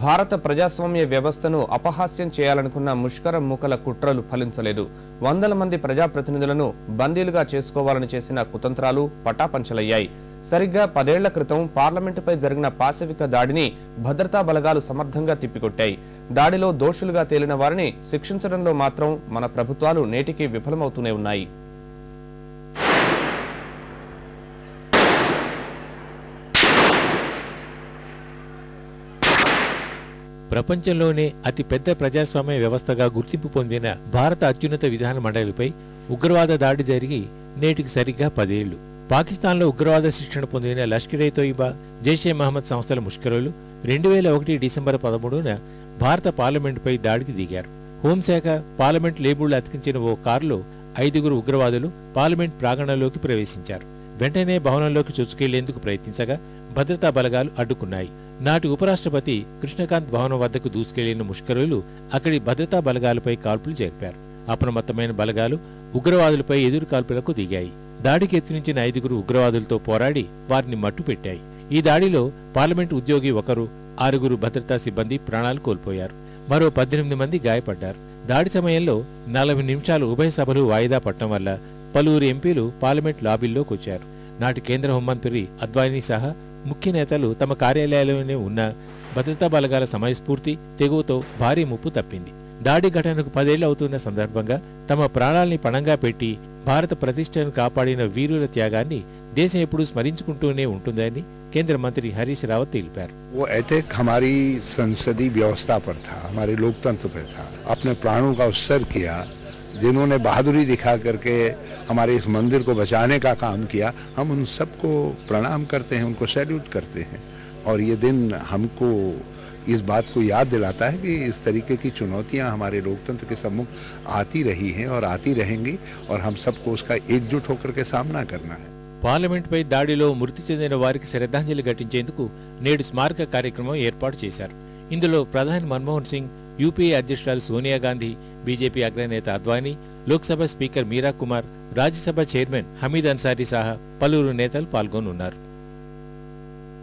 భారత ప్రజాస్వామ్య వ్యవస్థను అపహాస్యం చేయాలనుకున్న ముష్కరం మూకల కుట్రలు ఫలించలేదు. వందల మంది ప్రజాప్రతినిధులను బందీలుగా చేసుకోవాలని చేసిన కుతంత్రాలు పటాపంచలయ్యాయి. సరిగ్గా 10 ఏళ్ల క్రితం పార్లమెంటుపై జరిగిన పాశవిక దాడిని భద్రతా బలగాలు సమర్థంగా తిప్పికొట్టాయి. దాడిలో దోషులుగా తేలిన వారిని శిక్షించడంలో మాత్రం మన ప్రభుత్వాలు నేటికి విఫలమవుతూనే ఉన్నాయి. ప్రపంచంలోనే అతి పెద్ద ప్రజాస్వామ్య వ్యవస్థగా గుర్తింపు పొందిన భారత అత్యున్నత విధాన మండలిపై ఉగ్రవాద దాడి జరిగి నేటికి సరిగ్గా 10 ఏళ్లు. పాకిస్తాన్లో ఉగ్రవాద శిక్షణ పొందిన లష్కర్-ఇ-తోయిబా, జైషే మహమ్మద్ సంస్థల ముష్కరులు 2001 డిసెంబర్ 13న భారత పార్లమెంటుపై దాడికి దిగారు. హోంశాఖ పార్లమెంట్ లేబుళ్లు అతికించిన ఓ కారులో 5గురు ఉగ్రవాదులు పార్లమెంట్ ప్రాంగణంలోకి ప్రవేశించారు. వెంటనే భవనంలోకి చొచ్చుకెళ్లేందుకు ప్రయత్నించగా భద్రతా బలగాలు అడ్డుకున్నాయి. నాటి ఉపరాష్ట్రపతి కృష్ణకాంత్ భవనం వద్దకు దూసుకెళ్లిన ముష్కరులు అక్కడి భద్రతా బలగాలపై కాల్పులు జరిపారు. అప్రమత్తమైన బలగాలు ఉగ్రవాదులపై ఎదురు కాల్పులకు దిగాయి. దాడికి యత్నించిన 5గురు ఉగ్రవాదులతో పోరాడి వారిని మట్టుపెట్టాయి. ఈ దాడిలో పార్లమెంటు ఉద్యోగి ఒకరు, 6గురు భద్రతా సిబ్బంది ప్రాణాలు కోల్పోయారు. మరో 18 మంది గాయపడ్డారు. దాడి సమయంలో 40 నిమిషాలు ఉభయ సభలు వాయిదా పట్టడం వల్ల పలువురు ఎంపీలు పార్లమెంట్ లాబీల్లోకొచ్చారు. నాటి కేంద్ర హోంమంత్రి అద్వానీ సహా ముఖ్య నేతలు తమ కార్యాలయాల్లోనే ఉన్న భద్రతా బలగాల సమయస్ఫూర్తి, తెగువతో భారీ ముప్పు తప్పింది. దాడి ఘటనకు 10 ఏళ్లు అవుతున్న సందర్భంగా తమ ప్రాణాల్ని పణంగా పెట్టి భారత ప్రతిష్టను కాపాడిన వీరుల త్యాగాన్ని దేశం ఎప్పుడూ స్మరించుకుంటూనే ఉంటుందని కేంద్ర మంత్రి హరీష్ రావత్ తెలిపారు. वो अटैक हमारी संसदीय व्यवस्था पर था, हमारे लोकतंत्र पर था. अपने प्राणों का उत्सर्ग किया. जिन्होंने बहादुरी दिखा करके हमारे इस मंदिर को बचाने का काम किया, हम उन सबको प्रणाम करते हैं, उनको सैल्यूट करते हैं. और ये दिन हमको इस बात को याद दिलाता है कि इस तरीके की चुनौतियां हमारे लोकतंत्र के सम्मुख आती रही हैं और आती रहेंगी और हम सबको उसका एकजुट होकर के सामना करना है. పార్లమెంటుపై దాడిలో మృతి చెందిన వారికి శ్రద్ధాంజలి ఘటించేందుకు నేడు స్మారక కార్యక్రమం ఏర్పాటు చేశారు. ఇందులో ప్రధాని మన్మోహన్ సింగ్, యూపీఏ అధ్యక్షురాలు సోనియా గాంధీ, బీజేపీ అగ్రనేత అద్వానీ, లోక్సభ స్పీకర్ మీరా కుమార్, రాజ్యసభ చైర్మన్ హమీద్ అన్సారీ సహా పలువురు నేతలు పాల్గొనున్నారు.